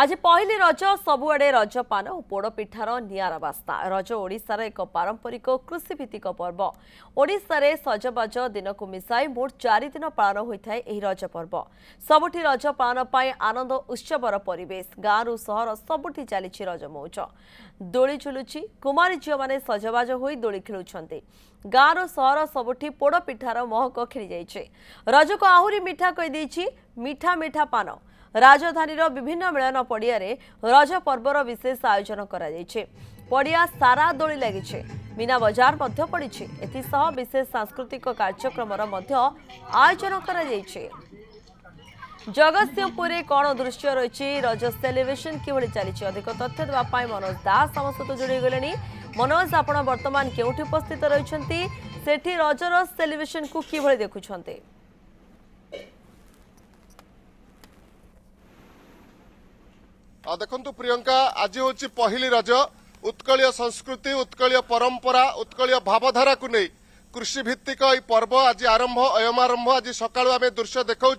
आज पहली रज सबुआड़े रजपान और पोड़पिठार निआरा बास्ता। रज ओडिशार एक पारंपरिक कृषिभित्तिक पर्व। ओडिशार सजबाज दिन को मिसाई मोट 4 दिन पालन होता है रज पर्व। सबुठी रज पालन पाई आनंद उत्सवर परिवेश। गाँव सहर सबुठी चली रज मौज। दोली झुलुची, कुमारी झील मैंने सजबाज हो दोली खेलुंट। गाँव सहर सबुठी पोड़पिठार महक खेली जाइए। रज को आहरी मिठा कही मीठा मीठा पान। राजधानी विभिन्न मिलन पड़िया रज पर्वर विशेष आयोजन पड़िया सारा दोली लगी। मीना बजार पड़ी। एसह विशेष सांस्कृतिक कार्यक्रम आयोजन जगतसिंहपुर कौन दृश्य रही रज सेलिब्रेशन किभली चली अधिक तथ्य देवाई मनोज दास आम सहित जोड़ी गले। मनोज आप बर्तमान केउठी उपस्थित रही सेठी रजर सेलिब्रेशन को किभली देखुछन्ते? देखु प्रियंका, आज हूँ पहली रज। उत्कलीय संस्कृति, उत्कलीय परंपरा, उत्कलीय भावधारा को नहीं कृषि भित्तिक यह पर्व आज आरंभ अयमारंभ। आज सकाळु आमे दृश्य देखाऊँ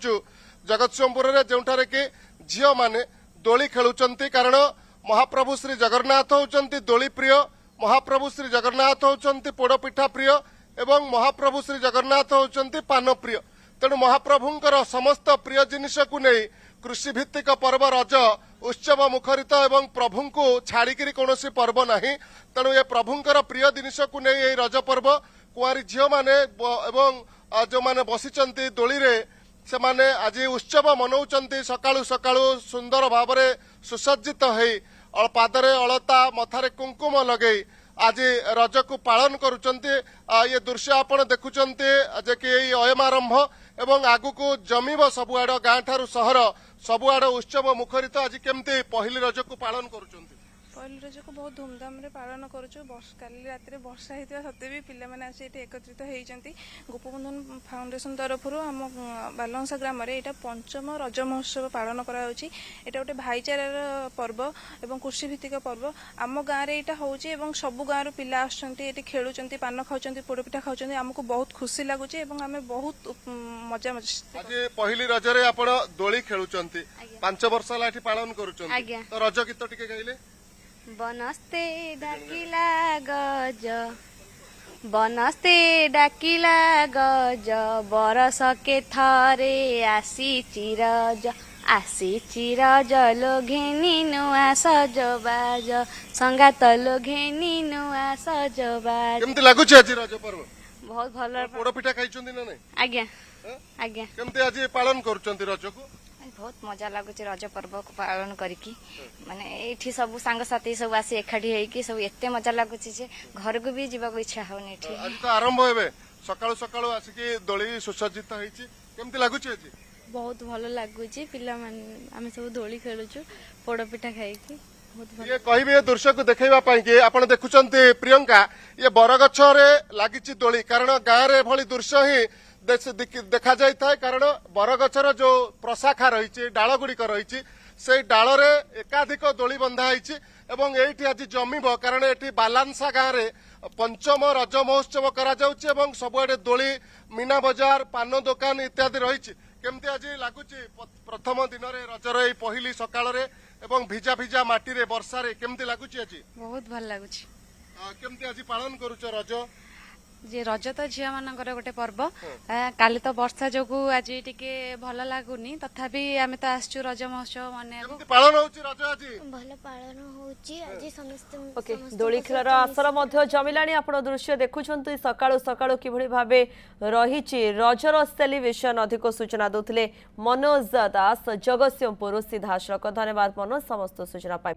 जगतसिंहपुर में जोठारे कि झील माने दोली खेलुचंती। कारण महाप्रभु श्री जगन्नाथ होउचंती दोली प्रिय, महाप्रभु श्री जगन्नाथ होउचंती पोड़पिठा प्रिय एवं महाप्रभु श्री जगन्नाथ होउचंती पान प्रिय। तेणु महाप्रभुंकर समस्त प्रिय जिनिस को नहीं कृषि भित्तिक पर्व रज उत्सव मुखरित एवं प्रभु को छाड़िकी कौन पर्व नहीं। तेणु ये प्रभुंकर प्रिय जिनिस को नहीं यही रज पर्व। कुआरी झील मैंने एवं जो मैंने बसिचंती दोली रे से माने आज उत्सव मनाउचंती। सकाळु सकाळु सुंदर भाव में सुसज्जित हो पादरे अलता मथारे कुंकुम लगे आज रज को पालन करुचंती। ये दृश्य आपण देखुचंती जे कि अयमारंभ एवं आगु को जमीब सबुआड़ गाँ ठारू सहर सबुआड़ उत्सव मुखरित। आज केमती पहली रज को पालन करुचंती? पहली रज को बहुत धूमधाम रे पालन करुचु। काली रात रे वर्षा होता सत्वे भी पिला माने आसी एठी एकत्रित होइचंती। गोपबंधन फाउंडेशन तरफ आम बालंसा ग्राम रे एटा पंचम रज महोत्सव पालन करा होची। एटा गोटे भाईचारार पर्व एवं कृषि भित्तिक पर्व। आम गाँ रे एटा होची एवं सब गाँ रो पिला आछंती एठी खेलुचंती, पान खाउचंती, पोड़पिठा खाउचंती। हमको बहुत खुशी लागुची एवं आमे बहुत मजा मस्ती। आज पहली रज रे आपण दोली खेलुचंती, 5 वर्ष ला एठी पालन करुचंती। तो रज गीत टिके गाइले? बनस्ते डाकिला गज, बनस्ते डाकिला गज, बरसके थरे आसीची रज, आसीची रज लोघेनी नुआ सजबाज, संगात लोघेनी नुआ सजबाज। केमती लागुची आज रज पर्व? बहुत भल। पोड़पिठा खाइचंती ना नहीं? आज्ञा आज्ञा। केमती आज पालन करुचंती रज को? बहुत मजा लगुच रज पर्व को पालन करिकी। माने एठी सब सांग साथी सब आसी एखाडी हेकी सब एते मजा लगुच जे घर को भी जीवा को इच्छा होनी। एठी आज तो आरंभ हेबे सकाळु सकाळु आसिकी दोली सुसज्जित होईची। केमती लागुच आज? बहुत भल लगुच। पिला माने आमे सब दोली खेलुचु, पोड़पिठा खाइकी बहुत भल। ये कहबे दृश्य को देखैबा पई कि आपण देखुचंती प्रियंका, ये बरगछ रे लागिची दोली। कारण गाँ रे भली दृश्य ही देखा जाए। कारण बरगछर जो प्रशाखा रही डाल गुड़िक रही से डाल रे एकाधिक दोली बंधा एवं एठी आज जमीब। कारण एठी बालांसा गाँव रे पंचम रज महोत्सव करा जाउची एवं सबुआडे दोली, मीना बजार, पान दुकान इत्यादि रही। केमती आज लगुच प्रथम दिन रे रजर ए पहली सकाळ रे एवं भिजा भिजा माटी रे वर्षा रे केमती लगुच? आज बहुत भल लगुच। केमती आज पालन करूछ रज? जे रज तो झिया मानकर गोटे पर्व। काली तो वर्षा जोगु आज टिके भल लागुनी, तथापि आमे तो आसचु रज महोत्सव मने पालन होउची रज आज? भल पालन होउची आज समस्त। ओके, दोली खेलर आसर मध्य जमिलानी। आपण दृश्य देखुछंती सकाळु सकाळु किभली भाबे रहिची रजर सेलिब्रेशन। अधिक सूचना दोथिले मनोज दास, जगतसिंहपुर सीधासलख। धन्यवाद मनोज, समस्त सूचना पाइ।